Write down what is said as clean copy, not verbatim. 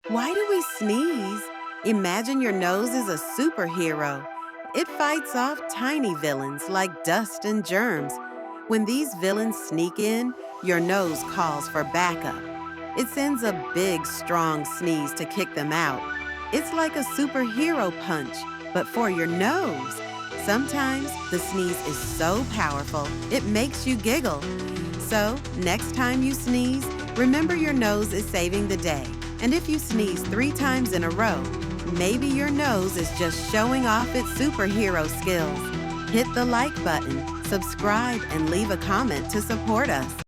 Why do we sneeze? Imagine your nose is a superhero. It fights off tiny villains like dust and germs. When these villains sneak in, your nose calls for backup. It sends a big, strong sneeze to kick them out. It's like a superhero punch, but for your nose. Sometimes the sneeze is so powerful, it makes you giggle. So, next time you sneeze, remember your nose is saving the day. And if you sneeze 3 times in a row, maybe your nose is just showing off its superhero skills. Hit the like button, subscribe, and leave a comment to support us.